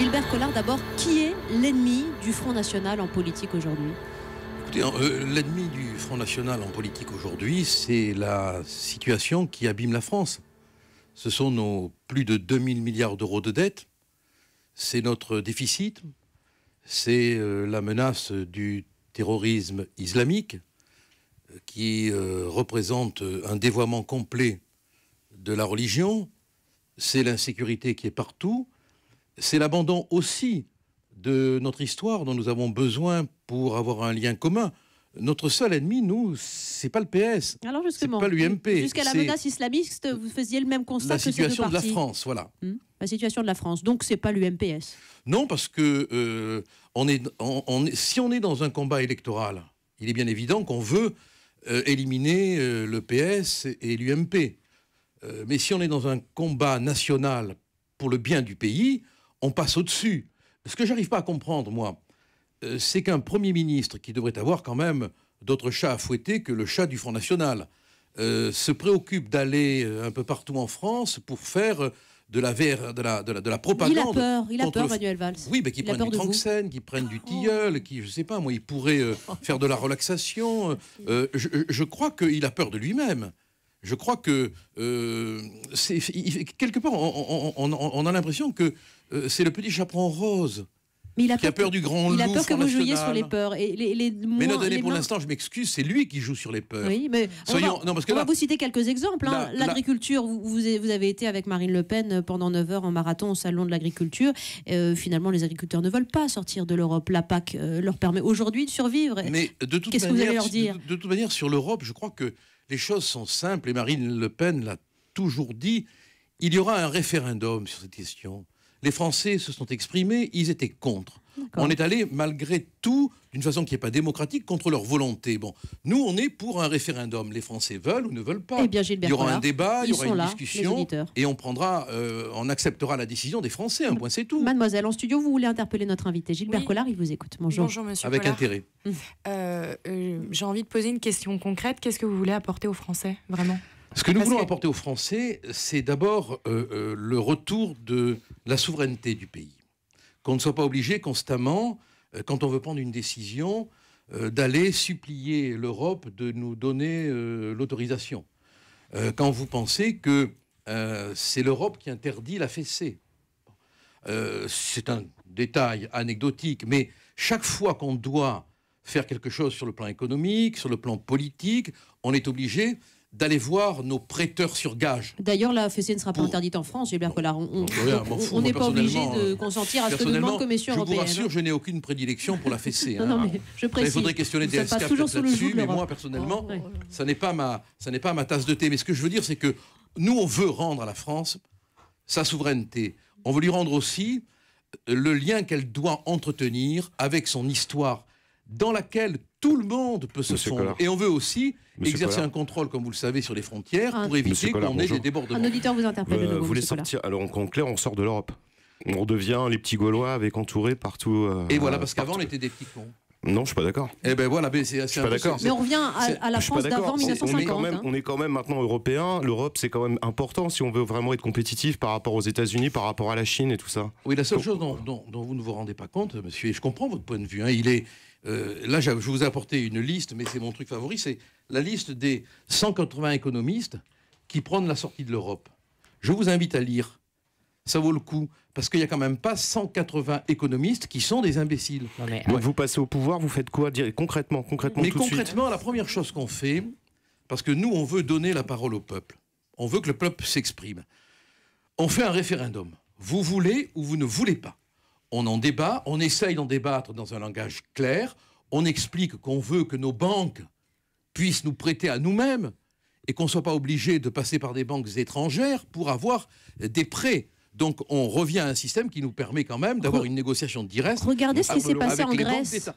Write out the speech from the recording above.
Gilbert Collard, d'abord, qui est l'ennemi du Front National en politique aujourd'hui? Écoutez, l'ennemi du Front National en politique aujourd'hui, c'est la situation qui abîme la France. Ce sont nos plus de 2000 milliards d'euros de dette, c'est notre déficit, c'est la menace du terrorisme islamique qui représente un dévoiement complet de la religion, c'est l'insécurité qui est partout, c'est l'abandon aussi de notre histoire dont nous avons besoin pour avoir un lien commun. Notre seul ennemi, nous, c'est pas le PS, alors justement, c'est pas l'UMP. Jusqu'à la menace islamiste, vous faisiez le même constat que ces deux partis. La situation de la France, voilà. La situation de la France, donc c'est pas l'UMPS. Non, parce que si on est dans un combat électoral, il est bien évident qu'on veut éliminer le PS et l'UMP. Mais si on est dans un combat national pour le bien du pays, on passe au-dessus. Ce que j'arrive pas à comprendre, moi, c'est qu'un Premier ministre qui devrait avoir quand même d'autres chats à fouetter que le chat du Front National se préoccupe d'aller un peu partout en France pour faire de la propagande. Il a peur, Manuel Valls. Oui, mais qui prennent du Tranxène, qui prennent du tilleul, qui, je sais pas, moi, il pourrait faire de la relaxation. Je crois qu'il a peur de lui-même. Je crois que quelque part, on a l'impression que c'est le petit chaperon rose qui a peur du grand loup. Il a peur que vous jouiez sur les national. peurs. Mais non, pour l'instant, je m'excuse, c'est lui qui joue sur les peurs. Oui, mais on va vous citer quelques exemples. L'agriculture, vous avez été avec Marine Le Pen pendant 9 heures en marathon au salon de l'agriculture. Finalement, les agriculteurs ne veulent pas sortir de l'Europe. La PAC leur permet aujourd'hui de survivre. Mais qu'est-ce que vous allez leur dire? De toute manière, sur l'Europe, je crois que les choses sont simples, et Marine Le Pen l'a toujours dit, il y aura un référendum sur cette question. Les Français se sont exprimés, ils étaient contre. On est allé, malgré tout, d'une façon qui n'est pas démocratique, contre leur volonté. Bon, nous, on est pour un référendum. Les Français veulent ou ne veulent pas. Eh bien, Gilbert il y aura Collard, un débat, il y aura une discussion, et on acceptera la décision des Français, un point, c'est tout. Mademoiselle, en studio, vous voulez interpeller notre invité. Gilbert Collard, il vous écoute. Bonjour. Bonjour, monsieur Avec Collard. intérêt. J'ai envie de poser une question concrète. Qu'est-ce que vous voulez apporter aux Français, vraiment? Ce que nous voulons apporter aux Français, c'est d'abord le retour de la souveraineté du pays. Qu'on ne soit pas obligé constamment, quand on veut prendre une décision, d'aller supplier l'Europe de nous donner l'autorisation. Quand vous pensez que c'est l'Europe qui interdit la fessée. C'est un détail anecdotique, mais chaque fois qu'on doit faire quelque chose sur le plan économique, sur le plan politique, on est obligé d'aller voir nos prêteurs sur gage. D'ailleurs, la fessée ne sera pas interdite en France, Gilbert Collard. On n'est pas obligé de consentir à ce que nous demande la Commission européenne. Je vous rassure, je n'ai aucune prédilection pour la fessée. Non, mais je précise. Il faudrait questionner des SCAP là-dessus, mais moi, personnellement, ça n'est pas ma tasse de thé. Mais ce que je veux dire, c'est que nous, on veut rendre à la France sa souveraineté. On veut lui rendre aussi le lien qu'elle doit entretenir avec son histoire, dans laquelle tout le monde peut se fondre. Et on veut aussi exercer un contrôle, comme vous le savez, sur les frontières pour éviter qu'on ait des débordements. Un auditeur vous interpelle de nouveau. Vous voulez sortir? Alors, en clair, on sort de l'Europe. On devient les petits Gaulois avec entourés partout. Et voilà, parce qu'avant, on était des petits cons. Non, je suis pas d'accord. Eh ben voilà, c'est pas d'accord. Mais on revient à la France d'avant 1950. On est quand même maintenant européens. L'Europe, c'est quand même important si on veut vraiment être compétitif par rapport aux États-Unis, par rapport à la Chine et tout ça. Oui, la seule chose dont vous ne vous rendez pas compte, monsieur, et je comprends votre point de vue, il est... là, je vous ai apporté une liste, mais c'est mon truc favori, c'est la liste des 180 économistes qui prônent la sortie de l'Europe. Je vous invite à lire. Ça vaut le coup, parce qu'il n'y a quand même pas 180 économistes qui sont des imbéciles. Donc vous passez au pouvoir, vous faites quoi concrètement Mais tout de suite. concrètement, la première chose qu'on fait, parce que nous, on veut donner la parole au peuple. On veut que le peuple s'exprime. On fait un référendum. Vous voulez ou vous ne voulez pas. On en débat, on essaye d'en débattre dans un langage clair. On explique qu'on veut que nos banques puissent nous prêter à nous-mêmes et qu'on ne soit pas obligé de passer par des banques étrangères pour avoir des prêts. Donc on revient à un système qui nous permet quand même d'avoir une négociation directe. Regardez ce qui s'est passé en Grèce.